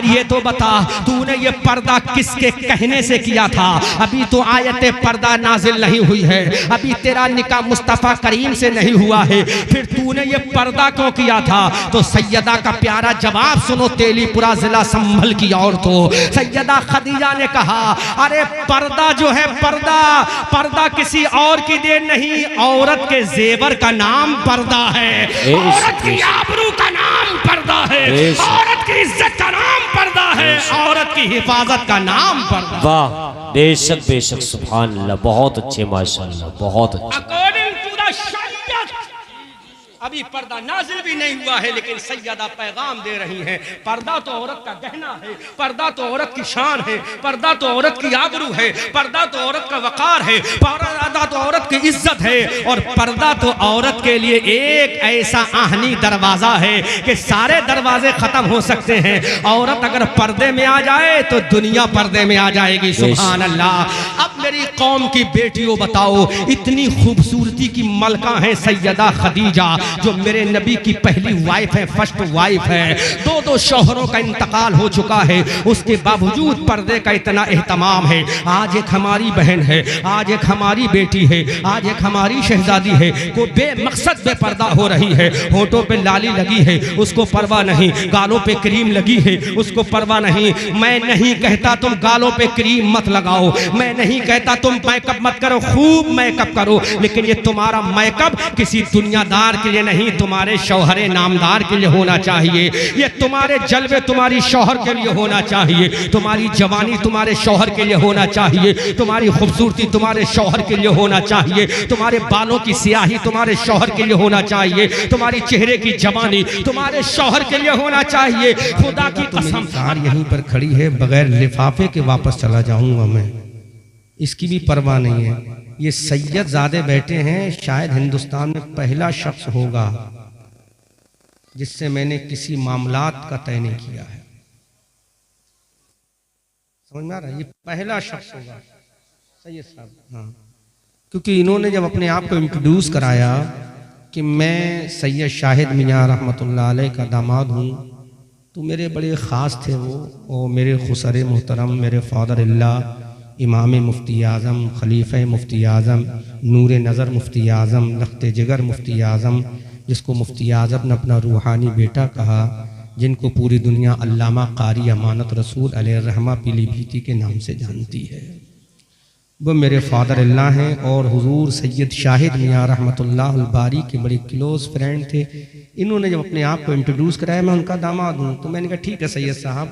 ये तो बता तूने ये पर्दा किसके कहने से किया था? अभी तो आयते पर्दा नाजिल नहीं हुई है, अभी तेरा निकाह मुस्तफ़ा करीम से नहीं हुआ है, फिर तूने ये पर्दा क्यों किया था? तो सैयदा का प्यारा जवाब सुनो, तेलीपुरा जिला संभल की औरतों। सैयदा खदीजा ने कहा, अरे पर्दा जो है पर्दा किसी और की देन नहीं, औरत के जेवर का नाम पर्दा है, औरत की आबरू का नाम पर्दा है, औरत की इज्जत का नाम पर्दा है, औरत की हिफाजत का नाम पर्दा। वाह, बेशक बेशक, सुभान अल्लाह, बहुत अच्छे, माशाअल्लाह, बहुत अच्छे। अकॉर्डिंग टू द शरीयत अभी पर्दा नाजिल भी नहीं हुआ है, लेकिन सैयदा पैगाम दे रही हैं, पर्दा तो औरत का गहना है, पर्दा तो औरत की शान है, पर्दा तो औरत की आबरू है, पर्दा तो औरत का वकार है, पर्दा तो औरत की इज्जत है, और पर्दा तो औरत के लिए एक ऐसा आहनी दरवाजा है कि सारे दरवाजे खत्म हो सकते हैं। औरत अगर पर्दे में आ जाए तो दुनिया पर्दे में आ जाएगी। सुभान अल्लाह। अब मेरी कौम की बेटियों बताओ, इतनी खूबसूरती की मलका है सैयदा खदीजा, जो मेरे नबी की पहली वाइफ है, फर्स्ट वाइफ है, दो शौहरों का इंतकाल हो चुका है, उसके बावजूद पर्दे का इतना एहतमाम है। आज एक हमारी बहन है, आज एक हमारी बेटी है, आज एक हमारी शहजादी है, को बेमकसद बेपर्दा हो रही है, होठों पे लाली लगी है, उसको परवाह नहीं, गालों पे क्रीम लगी है, उसको परवाह नहीं। मैं नहीं कहता तुम गालों पे क्रीम मत लगाओ, मैं नहीं कहता तुम मेकअप मत करो, खूब मेकअप करो, लेकिन ये तुम्हारा मेकअप किसी दुनियादार के लिए नहीं, तुम्हारे शौहरे नामदार के लिए होना चाहिए। ये तुम्हारे जलवे तुम्हारी शौहर के लिए होना चाहिए, तुम्हारी जवानी तुम्हारे शौहर के लिए होना चाहिए, तुम्हारी खूबसूरती तुम्हारे शौहर के लिए होना चाहिए, तुम्हारे बालों की स्याही तुम्हारे शौहर के लिए होना चाहिए, तुम्हारी चेहरे की जवानी तुम्हारे शौहर के लिए होना चाहिए। खुदा की कसम, कार यहीं पर खड़ी है, बगैर लिफाफे के वापस चला जाऊंगा मैं, इसकी भी परवाह नहीं है। ये सैयदजादे बैठे हैं, शायद हिंदुस्तान में पहला शख्स होगा जिससे मैंने किसी मामलात का तय नहीं किया है। समझ में आ रहा है? ये पहला शख्स होगा सैयद साहब। हाँ, क्योंकि इन्होंने जब अपने आप को इंट्रोड्यूस कराया कि मैं सैयद शाहिद मियाँ रहमतुल्लाह अलैह का दामाद हूँ, तो मेरे बड़े ख़ास थे वो, और मेरे खुसरे मोहतरम, मेरे फादर अल्लाह इमाम मुफ्ती आज़म, खलीफ़ा मुफ्ती आज़म, नूर नज़र मुफ्ती आज़म, लख्त जिगर मुफ्ती आज़म, जिसको मुफ्ती आज़म ने अपना रूहानी बेटा कहा, जिनको पूरी दुनिया अल्लामा कारी अमानत रसूल अलैहिर्रहमा पीलीभीती के नाम से जानती है, वो मेरे फादर अल्लाह हैं। और हुजूर सैयद शाहिद मियाँ रहमतुल्लाह अल बारी के बड़े क्लोज़ फ्रेंड थे। इन्होंने जब अपने आप को इंट्रोड्यूस कराया, मैं उनका दामाद हूँ, तो मैंने कहा ठीक है सैयद साहब,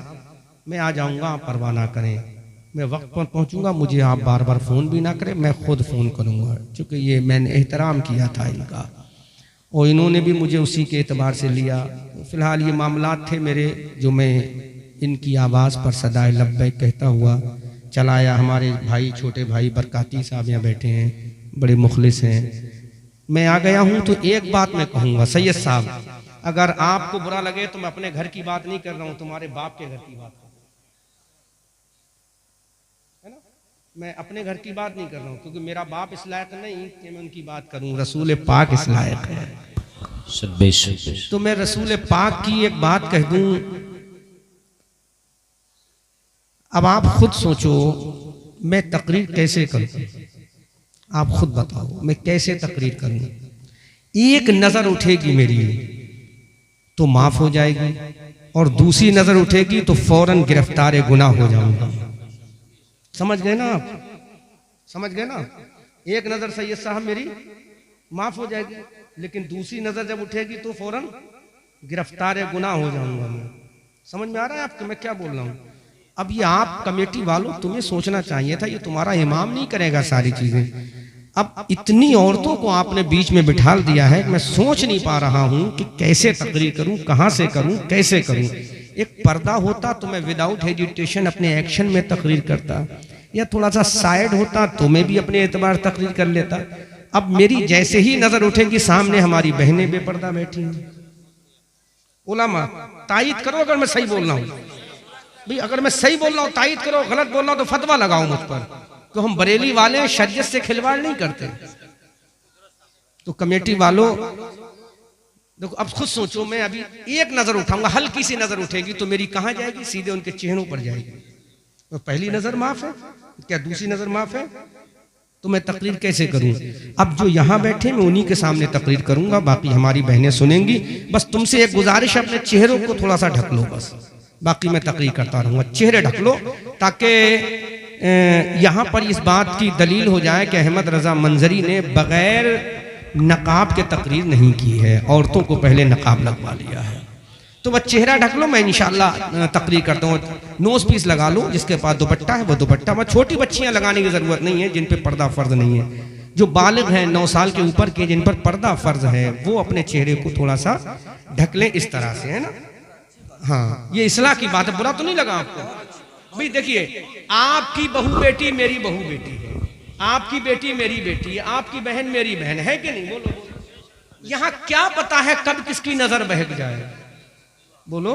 मैं आ जाऊँगा, आप परवाह ना करें, मैं वक्त पर पहुंचूंगा, मुझे आप बार बार फ़ोन भी ना करें, मैं खुद फ़ोन करूंगा, क्योंकि ये मैंने एहतराम किया था इनका, और इन्होंने भी मुझे उसी के एतबार से लिया। फ़िलहाल ये मामलात थे मेरे, जो मैं इनकी आवाज़ पर सदाए लब्बैक कहता हुआ चलाया। हमारे भाई, छोटे भाई बरकाती साहब यहाँ बैठे हैं, बड़े मुखलिस हैं। मैं आ गया हूँ तो एक बात मैं कहूँगा सैयद साहब, अगर आपको बुरा लगे तो मैं अपने घर की बात नहीं कर रहा हूँ, तुम्हारे बाप के घर की बात, मैं अपने घर की बात नहीं कर रहा हूँ, क्योंकि मेरा बाप इस लायक नहीं कि मैं उनकी बात करूँ, रसूल पाक इस लायक है। तो मैं रसूल पाक की एक बात कह दूं, अब आप खुद सोचो मैं तकरीर कैसे करूं, आप खुद बताओ मैं कैसे तकरीर करूं। एक नजर उठेगी मेरी तो माफ हो जाएगी, और दूसरी नजर उठेगी तो फौरन गिरफ्तार गुनाह हो जाऊंगा। समझ गए ना आप? समझ गए ना? एक नजर सैयद साहब मेरी माफ हो जाएगी, लेकिन दूसरी नजर जब उठेगी तो फौरन गिरफ्तार गुनाह हो जाऊंगा मैं। समझ में आ रहा है आपको मैं क्या बोल रहा हूं? अब ये आप कमेटी वालों तुम्हें सोचना चाहिए था, ये तुम्हारा इमाम नहीं करेगा सारी चीजें। अब इतनी औरतों को आपने बीच में बिठा दिया है, मैं सोच नहीं पा रहा हूं कि कैसे तकरीर करूं, कहां से करूं, कैसे करूं। एक पर्दा होता तो मैं विदाउट हेजिटेशन अपने एक्शन में तकरीर करता, या थोड़ा सा साइड होता तो मैं भी अपने एतबार तकरीर कर लेता। अब मेरी जैसे ही नजर उठेगी सामने हमारी बहनें बेपर्दा बैठी हैं। उलमा तायीद करो अगर मैं सही बोल रहा हूँ भाई, अगर मैं सही बोल रहा हूँ तायीद करो, गलत बोल रहा हूँ तो फतवा लगाओ मुझ पर, तो हम बरेली वाले शरीयत से खिलवाड़ नहीं करते। तो कमेटी वालों देखो अब खुद सोचो, मैं अभी एक नजर उठाऊंगा, हल्की सी नजर उठेगी तो मेरी कहां जाएगी? सीधे उनके चेहरों पर जाएगी। तो पहली नजर माफ है, क्या दूसरी नजर माफ है? तो मैं तकरीर कैसे करूं? अब जो यहां बैठे मैं उन्हीं के सामने तकरीर करूंगा, बाकी हमारी बहनें सुनेंगी। बस तुमसे एक गुजारिश है, अपने चेहरों को थोड़ा सा ढक लो, बस बाकी मैं तकरीर करता रहूंगा। चेहरे ढक लो ताकि यहाँ पर इस बात की दलील हो जाए कि अहमद रजा मंजरी ने बगैर नकाब के तकरीर नहीं की है, औरतों को पहले नकाब लगवा लिया है। तो बस चेहरा ढक लो, मैं इंशाल्लाह तकरीर करता हूँ। नोज पीस लगा लो, जिसके पास दुपट्टा है वो दुपट्टा। मैं छोटी बच्चियां लगाने की जरूरत नहीं है जिन पे पर्दा फर्ज नहीं है। जो बालिग हैं 9 साल के ऊपर के जिन पर पर्दा फर्ज है वो अपने चेहरे को थोड़ा सा ढक लें, इस तरह से, है ना। हाँ, ये इस्लाह की बात है, बुरा तो नहीं लगा आपको? भाई देखिए, आपकी बहू बेटी मेरी बहू बेटी है, आपकी बेटी मेरी बेटी है, आपकी बहन मेरी बहन है कि नहीं? बोलो। यहां क्या पता है कब किसकी नजर बहक जाए? बोलो,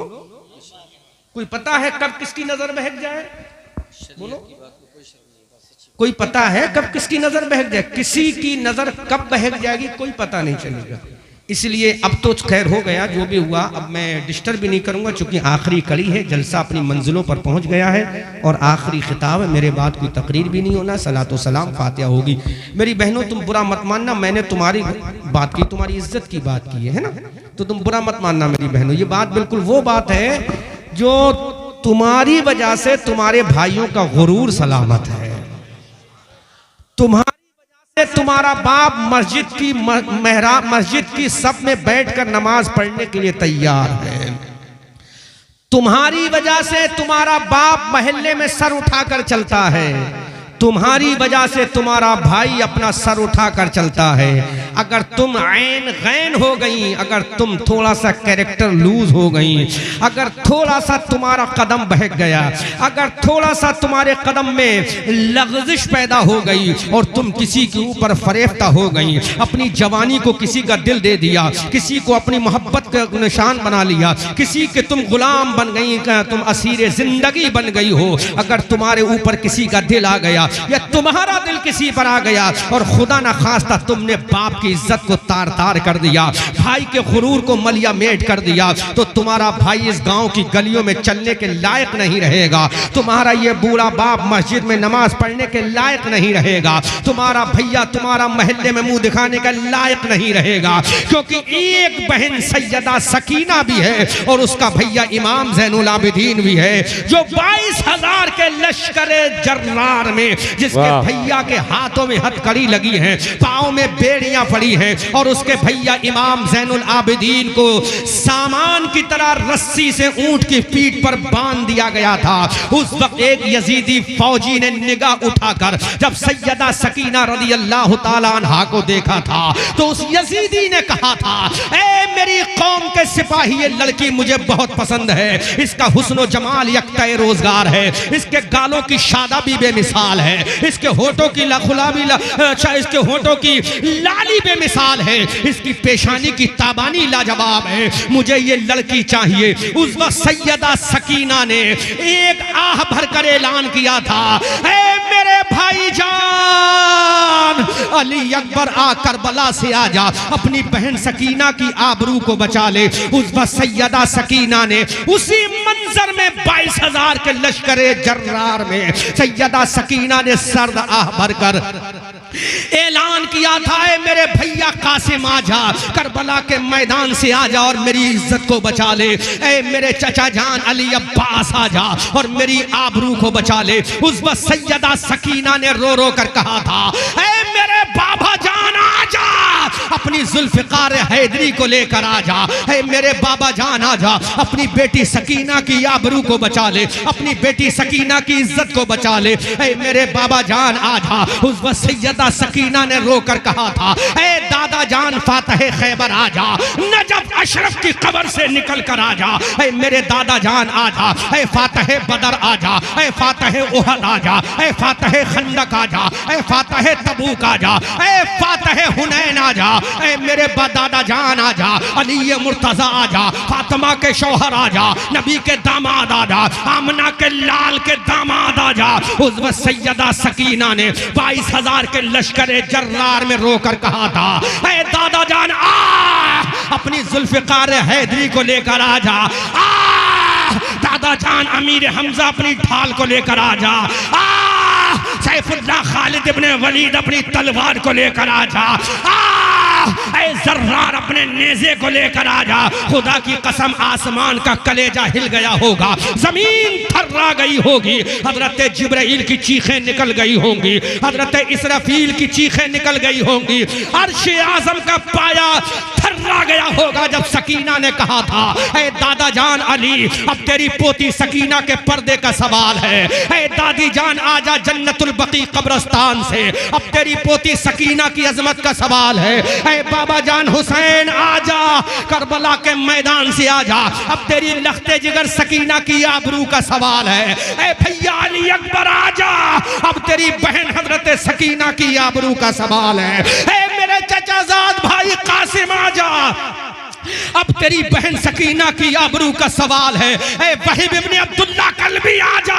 कोई पता है कब किसकी नजर बहक जाए? बोलो, कोई पता है कब किसकी नजर बहक जाए? किसी की नजर कब बहक जाएगी कोई पता नहीं चलेगा। इसलिए अब तो खैर हो गया जो भी हुआ, अब मैं डिस्टर्ब भी नहीं करूंगा क्योंकि आखिरी कड़ी है, जलसा अपनी मंजिलों पर पहुंच गया है और आखिरी खिताब है। मेरे बाद कोई तकरीर भी नहीं होना, सलातो सलाम फातिहा होगी। मेरी बहनों, तुम बुरा मत मानना, मैंने तुम्हारी बात की, तुम्हारी इज्जत की बात की है ना, तो तुम बुरा मत मानना मेरी बहनों। ये बात बिल्कुल वो बात है जो तुम्हारी वजह से तुम्हारे भाइयों का गुरूर सलामत है। तुम्हारा बाप मस्जिद की मेहराब, मस्जिद की सफ में बैठकर नमाज पढ़ने के लिए तैयार है। तुम्हारी वजह से तुम्हारा बाप मोहल्ले में सर उठाकर चलता है। तुम्हारी वजह से तुम्हारा भाई अपना सर उठाकर चलता है। अगर तुम ऐन गैन हो गई, अगर तुम थोड़ा सा कैरेक्टर लूज हो गई, अगर थोड़ा सा तुम्हारा कदम बहक गया, अगर थोड़ा सा तुम्हारे कदम में लग़ज़िश पैदा हो गई और तुम किसी के ऊपर फरेफ्ता हो गई, अपनी जवानी को किसी का दिल दे दिया, किसी को अपनी मोहब्बत का निशान बना लिया, किसी के तुम गुलाम बन गई, तुम असीर जिंदगी बन गई हो, अगर तुम्हारे ऊपर किसी का दिल आ गया या तुम्हारा दिल किसी पर आ गया और खुदा ना खास्ता तुमने बाप की इज्जत को तार तार कर दिया, भाई के गुरूर को मलिया मेट कर दिया, तो तुम्हारा भाई इस गांव की गलियों में चलने के लायक नहीं रहेगा। तुम्हारा ये बूढ़ा बाप मस्जिद में नमाज पढ़ने के लायक नहीं रहेगा। तुम्हारा भैया तुम्हारा महल्ले में मुंह दिखाने का लायक नहीं रहेगा, क्योंकि एक बहन सैयदा सकीना भी है और उसका भैया इमाम ज़ैनुल आबिदीन भी है, जो 22,000 के लश्कर जर्रार में, जिसके भैया के हाथों में हथकड़ी लगी है, पाँव में बेड़ियां पड़ी हैं, और उसके भैया इमाम ज़ैनुल आबिदीन को सामान की तरह रस्सी से ऊंट की पीठ पर बांध दिया गया था। उस वक्त एक यजीदी फौजी ने निगाह उठाकर जब सैयदा सकीना रज़ी अल्लाह तआला अन्हा को देखा था, तो उस यजीदी ने कहा था, ए मेरी कौम के सिपाही, ये लड़की मुझे बहुत पसंद है, इसका हुस्न जमाल यकता रोजगार है, इसके गालों की शादाबी बेमिसाल है, इसके होठों की इसके होठों की लाली बेमिसाल है, इसकी पेशानी की ताबानी लाजवाब है, मुझे ये लड़की चाहिए। उस वक्त सैयदा सकीना ने एक आह भरकर ऐलान किया था, ऐ मेरे भाईजान अली अकबर आ करबला से आ जा, अपनी बहन सकीना की आबरू को बचा ले। उस वक्त सैयदा सकीना ने उसी मंजर में 22,000 के लश्कर जर्रार में सैयदा सकीना ने सर्द आह भरकर ऐलान किया था, ऐ मेरे भैया कासिम आ जा, करबला के मैदान से आ जा और मेरी इज्जत को बचा ले। ऐ मेरे चचा जान अली अब्बास आ जा और मेरी आबरू को बचा ले। उस वक्त सैयदा सकीना ने रो रो कर कहा था, ऐ मेरे बाबा जान आ जा, अपनी जुल्फ़िकार हैदरी को लेकर आ जा। ऐ मेरे बाबा जान आ जा, अपनी बेटी सकीना की आबरू को बचा ले, अपनी बेटी सकीना की इज्जत को बचा ले। ऐ मेरे बाबा जान आ जा। उस वक्त सैयदा सकीना ने रोकर कहा था, ऐ दादा जान फातह खैबर आ जा, नजफ अशरफ की कब्र से निकल कर आ जा। ऐ मेरे दादा जान आ जा, ऐ फातह बदर आ जा, ऐ फातह उहद आ जा, ऐ फातह खंदक आ जा, ऐ फातह तबूक आ जा, ऐ फातह हुनैन आ जा। ऐ मेरे दादा जान आ जा, अली मुर्तजा आ जा, फातिमा के शौहर आ जा, नबी के दामाद आ जा, आमना के लाल के दामाद आ जा। उस वक्त सैयदा सकीना ने 22,000 के लश्कर जर्रार में रोकर कहा था, ऐ दादा जान आ, अपनी जुल्फ़िकार हैदरी को लेकर आ जा। दादा जान अमीर हमजा अपनी ढाल को लेकर आ जा। सैफुल्लाह खालिद इब्ने वलीद अपनी तलवार को लेकर आ जा। जर्रार अपने नेज़े को लेकर आ जा। खुदा की कसम आसमान का कलेजा हिल गया होगा, जमीन थर्रा गई होगी, हजरत जिब्राइल की चीखें निकल गई होंगी, हजरत इसराफील की चीखें निकल गई होंगी, अर्श आज़म का पाया थर्रा गया होगा जब सकीना ने कहा था, ऐ दादा जान अली अब तेरी पोती सकीना के पर्दे का सवाल है। ऐ दादी जान आजा जन्नतुल बकी कब्रिस्तान से, अब तेरी पोती सकीना की अजमत का सवाल है। ऐ बाबा जान हुसैन आजा करबला के मैदान से आजा, अब तेरी लख्ते जिगर सकीना की आबरू का सवाल है। ऐ भैया अली अकबर आजा, अब तेरी बहन हजरत सकीना की आबरू का सवाल है। ऐ मेरे चचाजाद भाई कासिम आजा, अब तेरी बहन सकीना की आबरू का सवाल है। ऐ वहीब इब्ने अब्दुल्ला कल्बी आजा,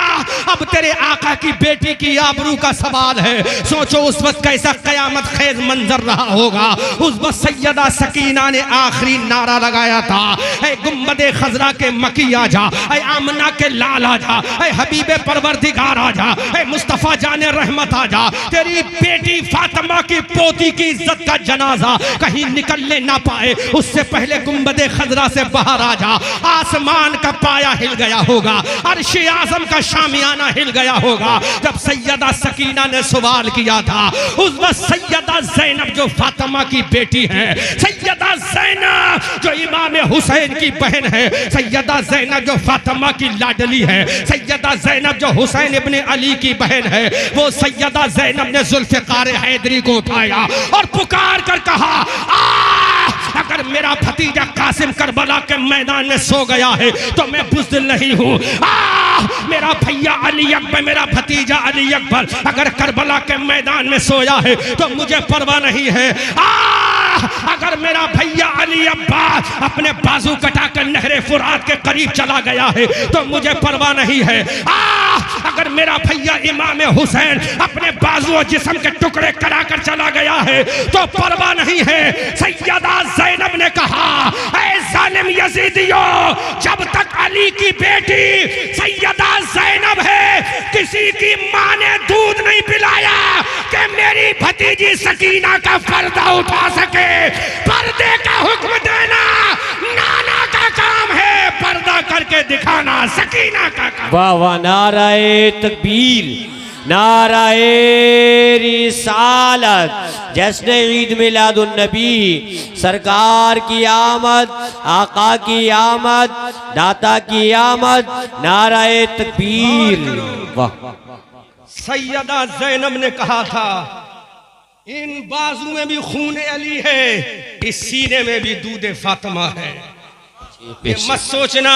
अब तेरे आका की बेटी की आबरू का सवाल है। सोचो उस वक्त कैसा कयामत खेज मंजर रहा होगा। उस वक्त सैयदा सकीना ने आखिरी नारा लगाया था, ऐ गुम्बदे खजरा के मकी आजा, ऐ आमना के लाल आजा, ऐ हबीबे परवरदिगार आजा, ऐ मुस्तफा जाने रहमत आजा, तेरी बेटी फातिमा की पोती की इज्जत का जनाजा कहीं निकलने ना पाए, उससे पहले गुम्बदे खजरा से बाहर आ जा। आसमान का पाया हिल गया होगा, अर्श आज़म का शामियाना हिल गया होगा जब सैयदा सकीना ने सवाल किया था। उस वक्त सैयदा ज़ैनब जो फातिमा की बेटी है, सैयदा ज़ैनब जो इमाम हुसैन की बहन है, सैयदा ज़ैनब जो फातिमा की लाडली है, सैयदा ज़ैनब जो हुसैन इब्ने अली की बहन है, वो सैयदा ज़ैनब ने जुल्फ़िकार हैदरी को उठाया और पुकार कर कहा, अगर मेरा भतीजा कासिम करबला के मैदान में सो गया है तो मैं बुज़दिल नहीं हूँ। मेरा भैया अली अकबर, मेरा भतीजा अली अकबर अगर करबला के मैदान में सोया है तो मुझे परवाह नहीं है। अगर मेरा भैया अली अब्बास अपने बाजू कटाकर नहरे फुरात के करीब चला गया है तो मुझे परवाह नहीं है। अगर मेरा भैया इमाम हुसैन अपने बाजू और जिस्म के टुकड़े कराकर चला गया है तो परवाह नहीं है। सैयदा ज़ैनब ने कहा, ऐ जालिम यजीदियों, जब तक अली की बेटी सैयदा ज़ैनब है किसी की माँ ने दूध नहीं पिलाया कि मेरी भतीजी सकीना का पर्दा उठा सके। पर्दे का हुक्म देना नाना का काम है, पर्दा करके दिखाना सकीना का काम। वाह वाह, नाराए तकबीर, नाराए रिसालत, जश्न ईद मिलादुन नबी, सरकार की आमद, आका की आमद, दाता की आमद, नाराए तकबीर। वाह। सैयदा ज़ैनब ने कहा था, इन बाजू में भी खून अली है, इस सीने में भी दूध फातिमा है। ये मत सोचना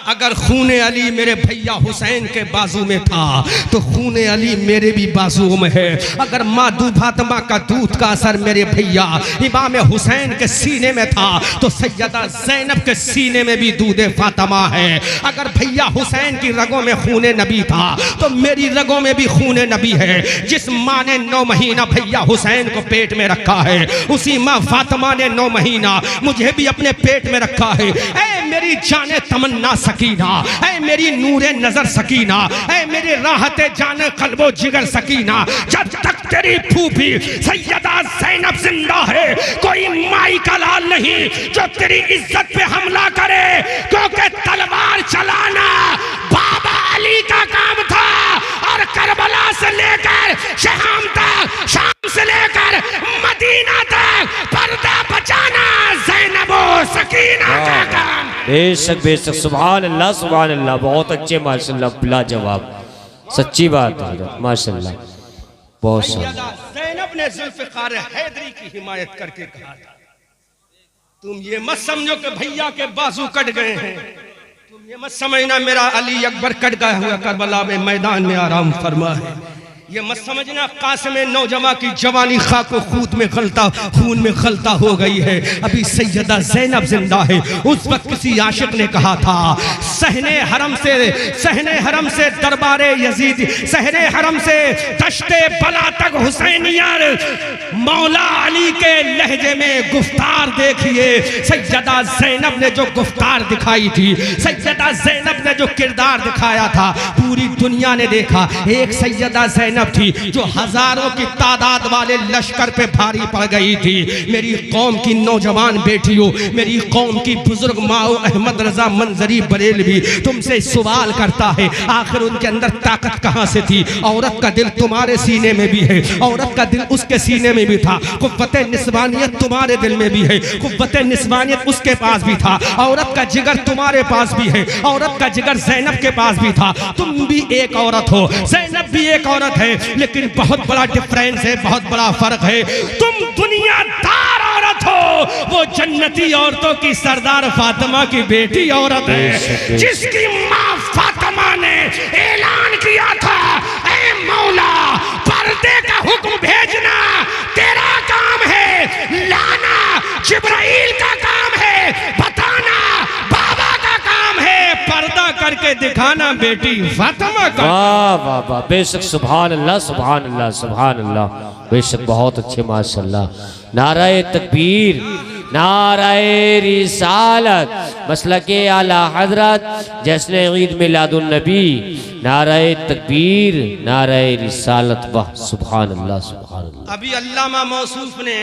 अगर खून अली मेरे भैया हुसैन के बाजू में था तो खून अली मेरे भी बाजुओं में है। अगर मादू फातिमा का दूध का असर मेरे भैया इमाम हुसैन के सीने में था तो सैयदा ज़ैनब के सीने में भी दूध फातिमा है। अगर भैया हुसैन की रगों में खून नबी था तो मेरी रगों में भी खून नबी है। जिस माँ ने 9 महीना भैया हुसैन को पेट में रखा है, उसी माँ फातिमा ने 9 महीना मुझे भी अपने पेट में रखा है। ऐ मेरी जाने तमन्ना सकीना, ऐ मेरी नूरे नजर सकीना, ऐ मेरी राहते जाने कल्बो जिगर सकीना, जब तक तेरी फूफी सैयदा ज़ैनब जिंदा है कोई माई का लाल नहीं जो तेरी इज्जत पे हमला करे, क्योंकि तलवार चलाना बाबा अली का काम था और करबला से लेकर शाम तक, शाम से लेकर मदीना तक पर्दा बचाना ज़ैनब और सकीना का काम। बेशक बेशक, सुभान अल्लाह सुभान अल्लाह, बहुत अच्छे माशाल्लाह, लाजवाब, सच्ची बात है माशाल्लाह, बहुत सैयदा ज़ैनब ने जुल्फ़िकार हैदरी की हिमायत करके कहा था, तुम ये मत समझो कि भैया के बाजू कट गए हैं, तुम ये मत समझना मेरा अली अकबर कट गया हुआ करबला में मैदान में आराम फरमा है। ये मत समझना कासिम नौजवां की जवानी खाको खून में खलता हो गई है। अभी सैयदा ज़ैनब जिंदा है। उस वक्त किसी आशिक ने कहा था सहने हरम से दरबारे यजीद, सहने हरम से दश्ते बला तक हुसैनिया, मौला अली के लहजे में गुफ्तार देखिए। सैयदा ज़ैनब ने जो गुफ्तार दिखाई थी, सैयदा ज़ैनब ने जो किरदार दिखाया था, पूरी दुनिया ने देखा। एक सैयदा ज़ैनब थी जो हजारों की तादाद वाले लश्कर पे भारी पड़ गई थी। मेरी कौम की नौजवान बेटियों, मेरी कौम की बुजुर्ग माओ अहमद रजा मंजरी बरेलवी तुमसे सवाल करता है, आखिर उनके अंदर ताकत कहां से थी? औरत का दिल तुम्हारे सीने में भी है, औरत का दिल उसके सीने में भी था। कुव्वत निस्वानियत तुम्हारे दिल में भी है, कुव्वत निस्वानियत उसके पास भी था। औरत का जिगर तुम्हारे पास भी है, औरत का जिगर ज़ैनब के पास भी था। तुम भी एक औरत हो, ज़ैनब भी एक औरत है, लेकिन बहुत बड़ा डिफरेंस है, बहुत बड़ा फर्क है। तुम दुनियादार औरत हो, वो जन्नती औरतों की सरदार फातिमा की बेटी औरत है, जिसकी माँ फातिमा ने ऐलान किया था, ऐ मौला पर्दे का हुक्म भेजना तेरा काम है, लाना जिब्राइल का काम है, बताना बाबा का काम है, पर्दा करके दिखाना बेटी फातिमा का। वाह वाह वाह, बेशक सुभान अल्लाह सुभान अल्लाह सुभान अल्लाह, बेशक बहुत अच्छे माशाल्लाह। नाराए तकबीर, नाराए रिसालत, मसलके आला हजरत, जश्न ईद मिलादुन नबी, नाराए तकबीर, नाराए रिसालत, वाह सुभान अल्लाह सुभान अल्लाह। अभी अल्लामा मौसूफ ने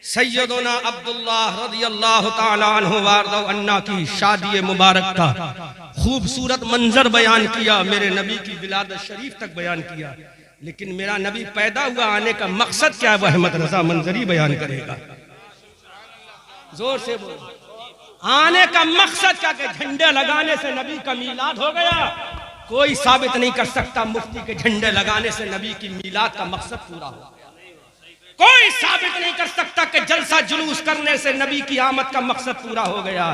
सैयदना अब्दुल्लाह रज़ियल्लाहु ताला अन्हु वारदा अन्ना की शादी मुबारक का खूबसूरत मंजर बयान किया, मेरे नबी की विलादत शरीफ तक बयान किया। लेकिन मेरा नबी पैदा हुआ, आने का मकसद क्या है, वह अहमद रजा मंजरी बयान करेगा। जोर से बोलो। आने का मकसद क्या? कि झंडे लगाने से नबी का मीलाद हो गया? कोई साबित नहीं कर सकता मुफ्ती के झंडे लगाने से नबी की मीलाद का मकसद पूरा हो। कोई साबित नहीं कर सकता कि जलसा जुलूस करने से नबी की आमद का मकसद पूरा हो गया।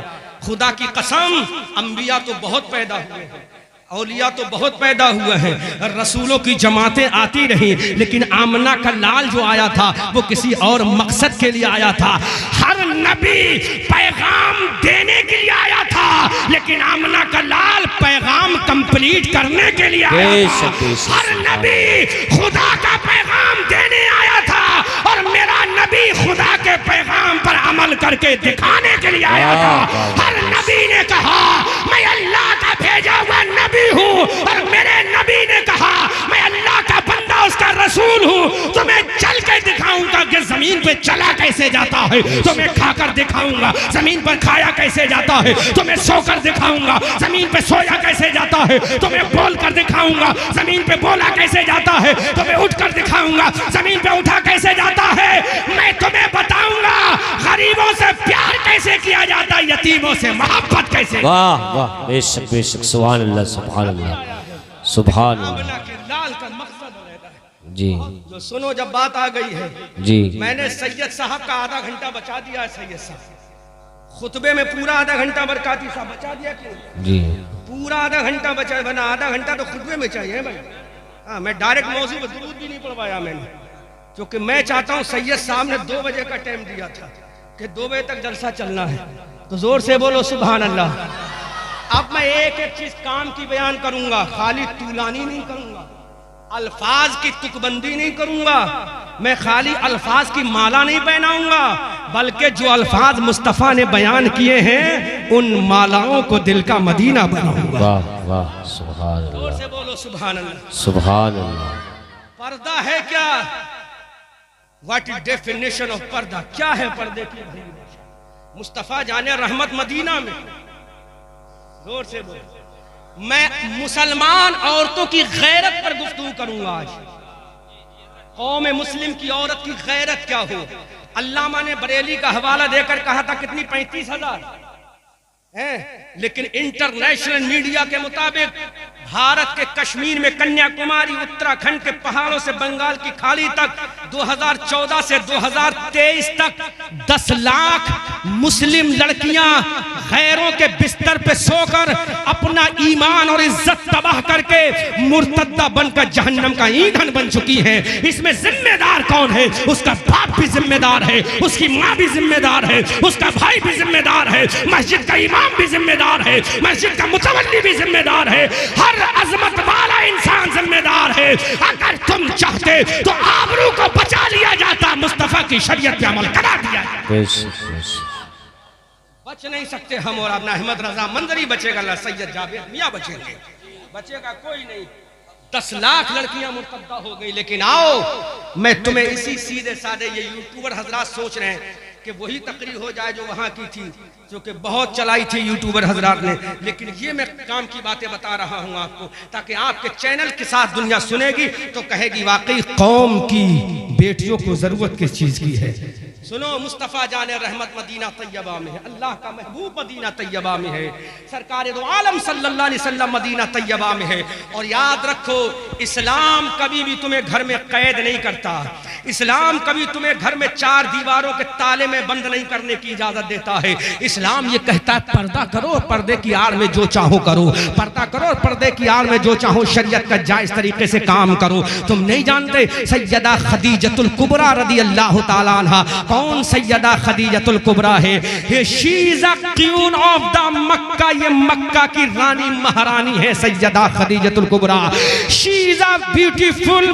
खुदा की कसम, अंबिया तो बहुत पैदा हुए हैं, औलिया तो बहुत पैदा हुए हैं, रसूलों की जमातें आती रही, लेकिन आमना का लाल जो आया था वो किसी और मकसद के लिए आया था। हर नबी पैगाम देने के लिए आया था, लेकिन आमना का लाल पैगाम कंप्लीट करने के लिए आया था। हर नबी खुदा का पैगाम देने आया था, और मेरा नबी खुदा के पैगाम पर अमल करके दिखाने के लिए आया था। हर नबी ने कहा मैं अल्लाह का भेजा हुआ नबी हूँ, और मेरे नबी ने कहा मैं अल्लाह का बंदा, उसका रसूल हूँ। तो मैं चल के दिखाऊंगा कि जमीन पे चला कैसे जाता है, तो मैं खाकर दिखाऊंगा जमीन पर खाया कैसे जाता है, तो मैं सोकर दिखाऊंगा जमीन पे सोया कैसे जाता है, तो मैं बोल कर दिखाऊंगा जमीन पे बोला कैसे जाता है, तो मैं उठ कर दिखाऊंगा जमीन पे उठा कैसे जाता है। मैं तुम्हें बताऊंगा गरीबों से प्यार कैसे किया जाता है, यतीमों से मोहब्बत कैसे। वाह वाह, बेशक बेशक, सुभान अल्लाह सुभान अल्लाह सुभान अल्लाह। लाल का मकसद रहता है जी। जो सुनो, जब बात आ गई है जी, मैंने सैयद साहब का आधा घंटा बचा दिया है। सैयद साहब खुतबे में पूरा आधा घंटा बरकाती साहब बचा दिया क्यों? जी, पूरा आधा घंटा बचा, वरना आधा घंटा तो खुतबे में चाहिए भाई। हाँ, मैं डायरेक्ट मौजू में दुरूद भी नहीं पढ़वाया मैंने, क्योंकि मैं चाहता हूँ, सैयद साहब ने 2 बजे का टाइम दिया था कि 2 बजे तक जलसा चलना है, तो जोर से बोलो सुभान अल्लाह। अब मैं एक एक चीज काम की बयान करूंगा, खाली तूलानी नहीं करूंगा, अल्फाज की तुकबंदी नहीं करूंगा, मैं खाली अल्फाज की माला नहीं पहनाऊंगा, बल्कि जो अल्फाज मुस्तफा ने बयान किए हैं उन मालाओं को दिल का मदीना बनाऊंगा। वाह वाह, सुभान अल्लाह, जोर से बोलो सुभान अल्लाह। सुभान अल्लाह। पर्दा है क्या? व्हाट इज डेफिनेशन ऑफ पर्दा? क्या है पर्दे की? मुस्तफा जाने रहमत मदीना में। जोर से बोलो। मैं मुसलमान औरतों की गैरत पर गुफ्तगू करूंगा आज। कौम मुस्लिम की औरत की गैरत क्या हो? अल्लामा ने बरेली का हवाला देकर कहा था कितनी 35,000 है, लेकिन इंटरनेशनल मीडिया के मुताबिक भारत के कश्मीर में कन्याकुमारी, उत्तराखंड के पहाड़ों से बंगाल की खाड़ी तक 2014 से 2023 तक 10 लाख मुस्लिम लड़कियां गैरों के बिस्तर पे सोकर अपना ईमान और इज्जत तबाह करके मुर्तद्दा बनकर जहन्नम का ईंधन बन चुकी है। इसमें जिम्मेदार कौन है? उसका बाप भी जिम्मेदार है, उसकी माँ भी जिम्मेदार है, उसका भाई भी जिम्मेदार है, मस्जिद का इमाम भी जिम्मेदार है, मस्जिद का मुतवल्ली भी जिम्मेदार है, हर अजमत वाला इंसान जिम्मेदार है। अगर तुम चाहते तो आबरू को बचा लिया जाता, मुस्तफा की शरीयत पे अमल करा दिया। बच नहीं सकते हम, और अपना अहमद रजा मंजरी बचेगा, अल्लाह सैयद जावेद मियां बचेंगे, बचेगा कोई नहीं। 10 लाख लड़कियां मुर्तद्दा हो गई, लेकिन आओ मैं तुम्हें इसी सीधे साधे, ये यूट्यूबर हजरात सोच रहे हैं कि वही तकरीर हो जाए जो वहां की थी, जो कि बहुत चलाई थी यूट्यूबर हजरात ने, लेकिन ये मैं काम की बातें बता रहा हूं आपको, ताकि आपके चैनल के साथ दुनिया सुनेगी तो कहेगी वाकई कौम की बेटियों को जरूरत किस चीज की है। सुनो, मुस्तफ़ा जाने रहमत मदीना तैयबा में है, अल्लाह का महबूब मदीना तैयबा में है, सरकार दो आलम सल्लल्लाहु अलैहि वसल्लम मदीना तैयबा में है। और याद रखो, इस्लाम कभी भी तुम्हें घर में कैद नहीं करता, इस्लाम कभी तुम्हें घर में 4 दीवारों के ताले में बंद नहीं करने की इजाजत देता है। इस्लाम ये कहता है पर्दा करो, पर्दे की आड़ में जो चाहो करो, पर्दा करो और पर्दे की आड़ में जो चाहो शरीयत का जायज तरीके से काम करो। तुम नहीं जानते सैयदा खदीजतुल कुबरा रदी अल्लाह ताला अन्हा, कौन सैयदा खदीजतुल कुबरा है? ये she is a queen of the Mecca, ये मक्का की रानी महारानी है Sayyida Khadijatul Kubra. She is a beautiful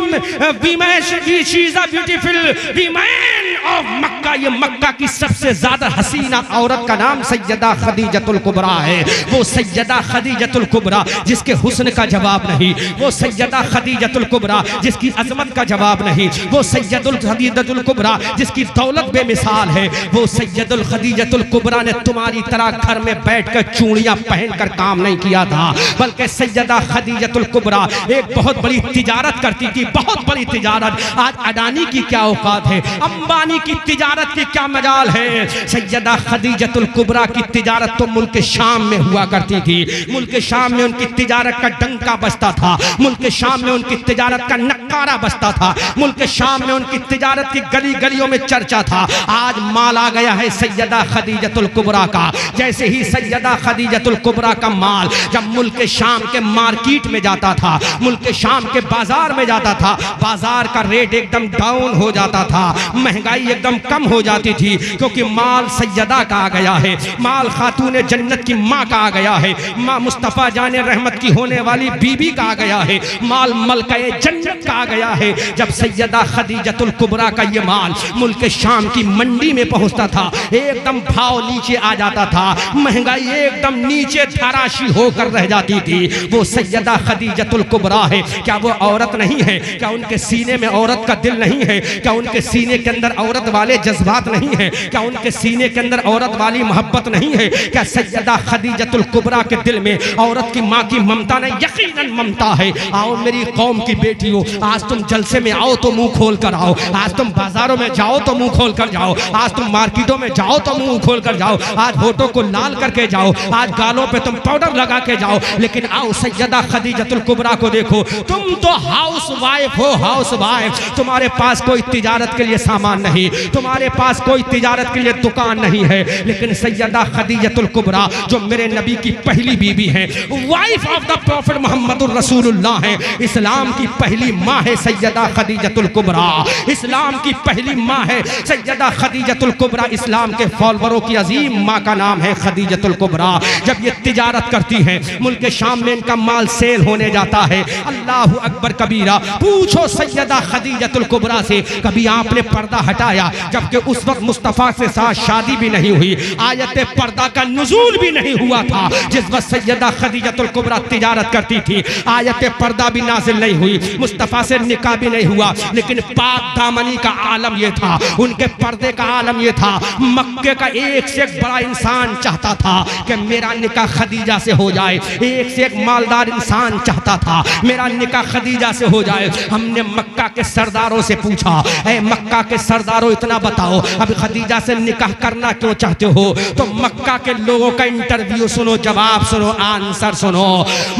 women, she is a beautiful women of Mecca, ये मक्का की सबसे ज्यादा हसीना औरत का नाम सैयदा खदीजतुल कुबरा है। वो सैयदा खदीजतुल कुबरा जिसके हुस्न का जवाब नहीं, वो सैयदा खदीजतुल कुबरा जिसकी अजमत का जवाब नहीं, वो सैयदुल खदीजतुल कुबरा जिसकी दौलत बेमिसाल है, वो सैयदुल खदीजतुल कुबरा ने तुम्हारी तरह घर में बैठकर चूड़ियां पहनकर काम नहीं किया था, बल्कि सैयदा खदीजतुल कुबरा एक बहुत बड़ी तिजारत करती थी, बहुत बड़ी तिजारत। आज अडानी की क्या औकात है, अंबानी की तिजारत की क्या मजाल है। सैयदा खदीजतुल कुबरा की तिजारत तो मुल्क शाम में हुआ करती थी, मुल्क शाम में उनकी तिजारत का डंका बजता था, मुल्क शाम में उनकी तिजारत का नक्कारा बजता था, मुल्क शाम में उनकी तिजारत की गली गलियों में चर्चा था। आज माल आ गया है सैयदा खदीजतुल कुबरा का। जैसे ही सैयदा खदीजतुल कुबरा का माल जब मुल्क शाम के मार्केट में जाता था, मुल्क शाम के बाजार में जाता था, बाजार का रेट एकदम डाउन हो जाता था, महंगाई एकदम कम हो जाती थी, क्योंकि माल सैयदा का आ गया है, माल खातून जन्नत की माँ का आ गया है, माँ मुस्तफ़ा जाने रहमत की होने वाली बीबी का आ गया है, माल मलकाए जन्नत का आ गया है। जब सैयदा खदीजतुल कुबरा का ये माल मुल्क शाम की मंडी में पहुंचता था, एकदम भाव नीचे आ जाता था, महंगाई एकदम नीचे धराशी होकर रह जाती थी। वो सैयदा खदीजतुल कुबरा है, क्या वो औरत नहीं है? क्या उनके सीने में औरत का दिल नहीं है? क्या उनके सीने के अंदर औरत वाले जज्बात नहीं है? क्या उनके सीने के अंदर औरत वाली मोहब्बत नहीं है? क्या सैयदा खदीजतुल कुबरा के दिल में औरत की माँ की ममता नहीं? यकीनन ममता है। आओ मेरी कौम की बेटियों, आज तुम जलसे में आओ तो मुंह खोल कर आओ, आज तुम बाजारों में जाओ तो मुंह खोल कर जाओ, आज तुम मार्केटों में जाओ तो मुंह खोल कर जाओ, आज होठों को लाल करके जाओ, आज गालों पे तुम पाउडर लगा के जाओ, लेकिन आओ सैयदा खदीजतुल कुबरा को देखो। तुम तो हाउस वाइफ हो, हाउस वाइफ, तुम्हारे पास कोई तिजारत के लिए सामान नहीं, तुम्हारे पास कोई तिजारत के लिए दुकान नहीं है, लेकिन सैयदा खदीजतुल कुबरा जो मेरे नबी की पहली बीबी है, वाइफ ऑफ द प्रॉफिट मोहम्मदुर रसूलुल्लाह है, इस्लाम की पहली माँ है सैयदा खदीजतुल कुबरा, इस्लाम की पहली माँ है सैयदा खदीजतुल कुबरा, इस्लाम के फॉलोअरों की अजीम माँ का नाम है खदीजतुल कुबरा। जब ये तिजारत करती हैं, मुल्क शाम में इनका माल सेल होने जाता है, अल्लाहु अकबर कबीरा। पूछो सैयदा खदीजतुल कुबरा से, कभी आपने पर्दा हटाया? जबकि उस वक्त मुस्तफ़ा से साथ शादी भी नहीं हुई, आयत पर्दा का नुज़ूल भी नहीं हुआ था। जिस वक्त सैयदा खदीजतुल कुबरा तिजारत करती थी, आयत पर्दा भी नाजिल नहीं हुई, मुस्तफ़ा से निकाह भी नहीं हुआ, लेकिन पाक दामनी का आलम यह था, उनके पर्दे का आलम यह था। मक्के का एक से एक बड़ा इंसान चाहता था कि मेरा निकाह खदीजा से हो जाए, एक से एक मालदार इंसान चाहता था मेरा निकाह खदीजा से हो जाए। हमने मक्का के सरदारों से पूछा, ऐ मक्का के सरदारों इतना बताओ, अब खदीजा से निकाह करना क्यों चाहते हो? तो मक्का के लोगों का इंटरव्यू सुनो, जवाब सुनो, आंसर सुनो।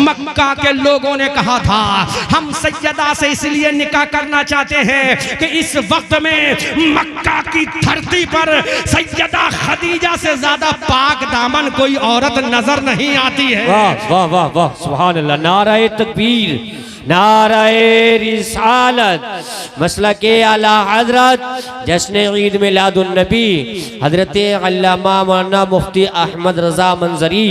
मक्का के लोगों ने कहा था, हम सैयदा से इसलिए निकाह करना चाहते हैं कि इस वक्त में मक्का की धरती पर सैयदा खदीजा से ज्यादा पाक दामन कोई औरत नजर नहीं आती है। वाह वाह वाह वाह, सुभान अल्लाह, नाराए तकबीर, नाराए रिसालत, मसलके आला हजरत जश्न ईद मिलादुन नबी हजरत अल्लामा मौलाना मुफ्ती अहमद रजा मंजरी,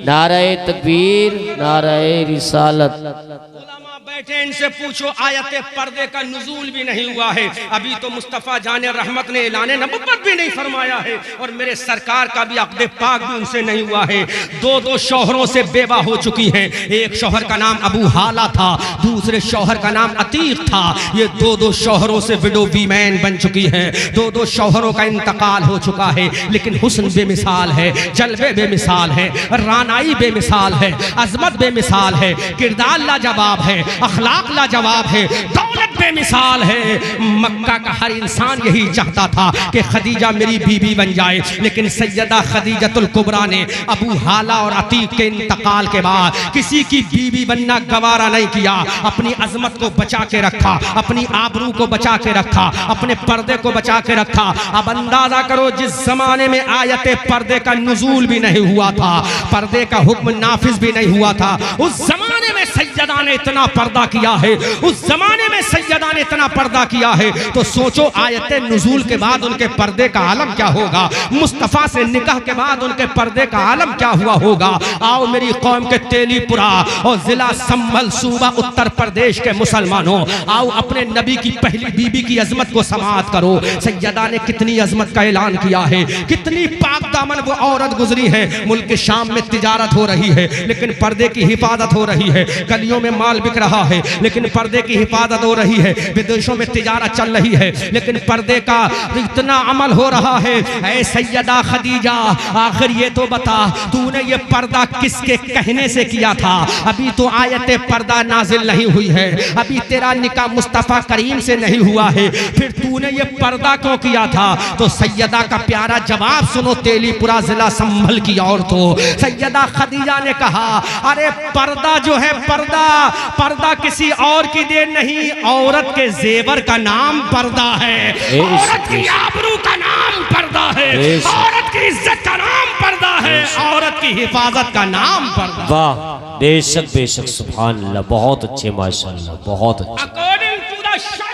नाराए तकबीर, नाराए रिसालत। उलमा बैठे, इनसे पूछो आयत पर्दे का नुज़ूल भी नहीं हुआ है, अभी तो मुस्तफ़ा जाने रहमत ने ऐलाने नबुव्वत भी नहीं फरमाया है, और मेरे सरकार का भी अक़्द पाक भी उनसे नहीं हुआ है। दो शौहरों से बेवा हो चुकी हैं, एक शौहर का नाम अबू हाला था, दूसरे शौहर का नाम अतीक था। ये दो शौहरों से विडो वीमैन बन चुकी हैं, दो शौहरों का इंतकाल हो चुका है, लेकिन हुस्न बेमिसाल है, जलवे बेमिसाल है, रानाई बेमिसाल है, अजमत बेमिसाल है, किरदार लाजवाब है, अखलाक लाजवाब है, दौलत बेमिसाल है। मक्का का हर इंसान यही चाहता था कि खदीजा मेरी बीवी बन जाए, लेकिन सैयदा खदीजतुल कुबरा ने अबू हाला और अतीक के इंतकाल के बाद किसी की बीवी बनना गवारा नहीं किया, अपनी अजमत को बचा के रखा, अपनी आबरू को बचा के रखा, अपने पर्दे को बचा के रखा। अब अंदाजा करो, जिस जमाने में आयत पर्दे का नुज़ूल भी नहीं हुआ था, पर्दे का हुक्म नाफिज भी नहीं हुआ था, उस जमाने में सैयदा ने इतना पर्दा किया है, उस जमाने में सैयदा ने इतना पर्दा किया है, तो सोचो आयत नुज़ूल के बाद उनके पर्दे का आलम क्या होगा, मुस्तफ़ा से निकाह के बाद उनके पर्दे का आलम क्या हुआ होगा। आओ मेरी कौम के तेलीपुरा और जिला संभल सूबा उत्तर प्रदेश के मुसलमानों, आओ अपने नबी की पहली बीबी की अजमत को समाअत करो। सैयदा ने कितनी अजमत का ऐलान किया है, कितनी पाक दामन वो औरत गुजरी है। मुल्क शाम में तिजारत हो रही है, लेकिन पर्दे की हिफाजत हो रही है, गलियों में माल बिक रहा है, लेकिन पर्दे की हिफाजत हो रही है, विदेशों में तिजारत चल रही है, लेकिन पर्दे का इतना अमल हो रहा है। ऐ सैयदा खदीजा, आखिर ये तो बता, तूने ये पर्दा किसके कहने से किया था? अभी तो आयत पर्दा नाजिल नहीं हुई है, अभी तेरा निकाह मुस्तफ़ा करीम से नहीं हुआ है, फिर तूने ये पर्दा क्यों किया था? तो सैयदा का प्यारा जवाब सुनो, तेलीपुरा जिला संभल की औरतों। सैयदा खदीजा ने कहा, अरे पर्दा जो है, पर्दा किसी और की देन नहीं, औरत के जेवर का नाम पर्दा है, औरत की आबरू का नाम पर्दा है, औरत की इज्जत का नाम पर्दा है, औरत की हिफाजत का नाम पर्दा। वाह, बेशक बेशक, सुभान अल्लाह, बहुत अच्छे, माशाअल्लाह, बहुत अच्छे। अकॉर्डिंग टू द शरीयत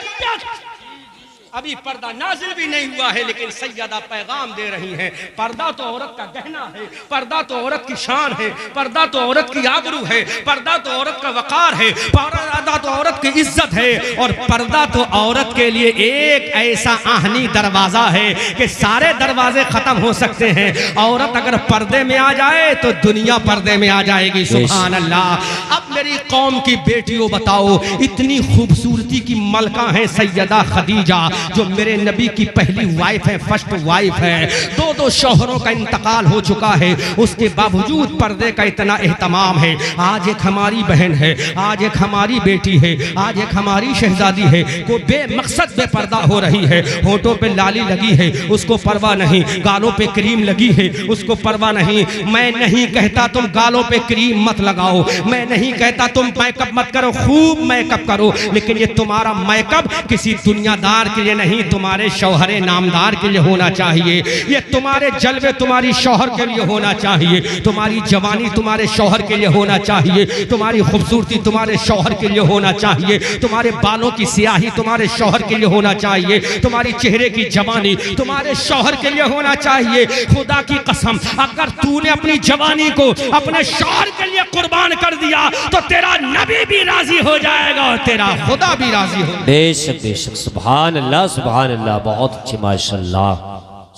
अभी पर्दा नाजिल भी नहीं हुआ है, लेकिन सैयदा पैगाम दे रही हैं, पर्दा तो औरत का गहना है, पर्दा तो औरत की शान है, पर्दा तो औरत की आबरू है, पर्दा तो औरत का वकार है, पर्दा तो औरत की इज्जत है, और पर्दा तो औरत के लिए एक ऐसा आहनी दरवाजा है कि सारे दरवाजे खत्म हो सकते हैं। औरत अगर पर्दे में आ जाए तो दुनिया पर्दे में आ जाएगी। सुभान अल्लाह। अब मेरी कौम की बेटियों बताओ, इतनी खूबसूरती की मलका है सैयदा खदीजा, जो मेरे नबी की पहली वाइफ है, फर्स्ट वाइफ है, दो शौहरों का इंतकाल हो चुका है, उसके बावजूद पर्दे का इतना एहतमाम है। आज एक हमारी बहन है, आज एक हमारी बेटी है, आज एक हमारी शहजादी है, को बेमकसद बेपर्दा हो रही है, होठों पे लाली लगी है, उसको परवाह नहीं, गालों पे क्रीम लगी है, उसको परवाह नहीं। मैं नहीं कहता तुम गालों पे क्रीम मत लगाओ, मैं नहीं कहता तुम मेकअप मत करो, खूब मेकअप करो, लेकिन ये तुम्हारा मेकअप किसी दुनियादार के लिए नहीं, तुम्हारे शौहरे नामदार के लिए होना चाहिए। ये तुम्हारे जलवे तुम्हारी शौहर के लिए होना चाहिए, तुम्हारी जवानी तुम्हारे शौहर के लिए होना चाहिए, तुम्हारी खूबसूरती तुम्हारे शौहर के लिए होना चाहिए, तुम्हारे बालों की स्याही तुम्हारे शौहर के लिए होना चाहिए, तुम्हारी चेहरे की जवानी तुम्हारे शौहर के लिए होना चाहिए। खुदा की कसम, अगर तूने अपनी जवानी को अपने शौहर के लिए कुर्बान कर दिया तो तेरा नबी भी राजी हो जाएगा और तेरा खुदा भी राजी हो। बेशक बेशक, सुभान अल्लाह, सुभान अल्लाह, बहुत अच्छी, माशाअल्लाह,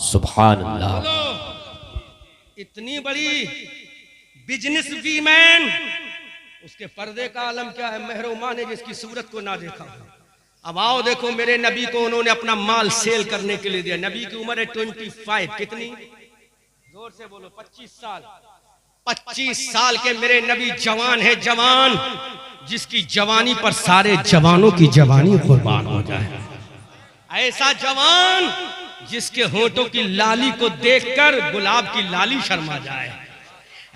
सुभान अल्लाह। इतनी बड़ी बिजनेस वीमैन, उसके पर्दे का आलम क्या है? महरोमा ने जिसकी सूरत को ना देखा। अब आओ देखो, मेरे नबी को उन्होंने अपना माल सेल करने के लिए दिया। नबी की उम्र है 25, कितनी? जोर से बोलो, 25 साल। 25 साल के मेरे नबी जवान है, जवान, जिसकी जवानी पर सारे जवानों की जवानी कुर्बान हो जाए। ऐसा जवान जिसके होठों की लाली को देखकर गुलाब की लाली शर्मा जाए।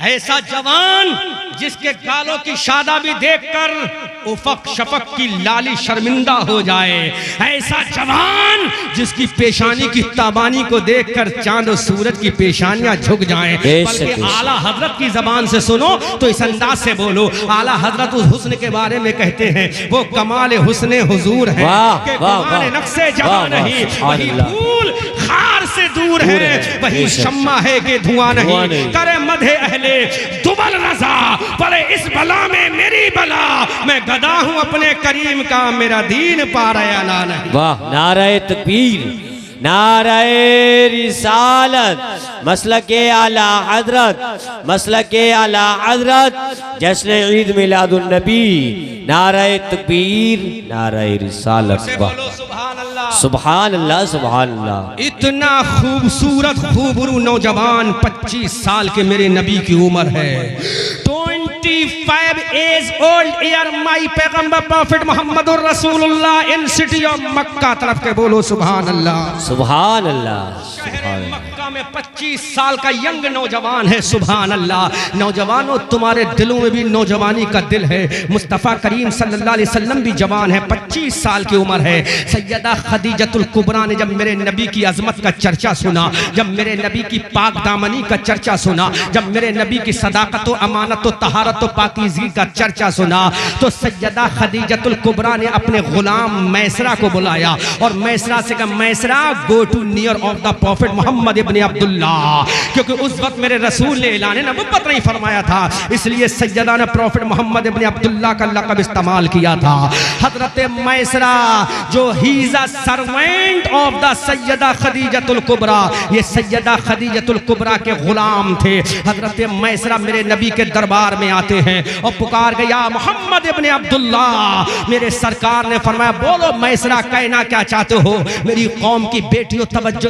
ऐसा जवान जिसके गालों की शादाबी देखकर उफक शफक की लाली शर्मिंदा हो जाए, ऐसा जवान जिसकी पेशानी की ताबानी को देखकर चांद और सूरज की पेशानियां झुक जाएं। बल्कि आला हजरत की जबान से सुनो तो इस अंदाज से बोलो। आला हजरत उस हुस्न के बारे में कहते हैं वो कमाल हुस्ने हुजूर है कि कमाल नक्शे जहां नहीं, वही फूल खार से दूर है, वही शम्मा है कि धुआं नहीं। करे मधे अहले दुबल रजा पड़े इस बला में मेरी बला, मैं गदा हूं अपने करीम का, मेरा दीन पा रहा ना नहीं। वाह, नारे तकबीर, नारे रिसालत, मसलके आला हजरत, मसलके आला हजरत, जश्न ईद मिलादुन नबी, नारे तकबीर, नारे रिसालत। वाह, सुभान अल्लाह, सुभान अल्लाह। इतना खूबसूरत खूबरू नौजवान 25 साल के मेरे नबी की उम्र है। 25 years old year माई पैगंबर प्रॉफिट मोहम्मद रसूलुल्लाह इन सिटी ऑफ मक्का तरफ के बोलो सुभान अल्लाह, सुभान अल्लाह। मक्का में 25 साल का यंग नौजवान है। सुभान अल्लाह। नौजवानों, तुम्हारे दिलों में भी नौजवानी का दिल है। मुस्तफ़ा करीम सल्लल्लाहु अलैहि वसल्लम भी जवान है, 25 साल की उम्र है। सैयदा खदीजतुल कुबरा ने जब मेरे नबी की अजमत का चर्चा सुना, जब मेरे नबी की पाक दामनी का चर्चा सुना, जब मेरे नबी की सदाकत व अमानत व तहारत व पाकीज़गी का चर्चा सुना, तो सैयदा खदीजतुल कुबरा ने अपने गुलाम मैसरा को बुलाया और मैसरा से कहा, Maysara go to near of the prophet Muhammad ibn Abdullah, क्योंकि उस वक्त मेरे रसूल ने ऐलान नबुव्वत नहीं फरमाया था, इसलिए सैयदा ने प्रॉफिट मोहम्मद इब्न अब्दुल्ला का लक़ब इस्तेमाल किया था। हजरत मैसरा जो he is a servant of the Sayyida Khadijatul Kubra, ये सैयदा खदीजतुल कुबरा के गुलाम थे। हजरत मैसरा मेरे नबी के दरबार में आते हैं और पुकार गया, मोहम्मद इब्न अब्दुल्ला। मेरे सरकार ने फरमाया, बोलो मैसरा, कहना क्या चाहते हो? मेरी कौम की बेटियों, तवज्जो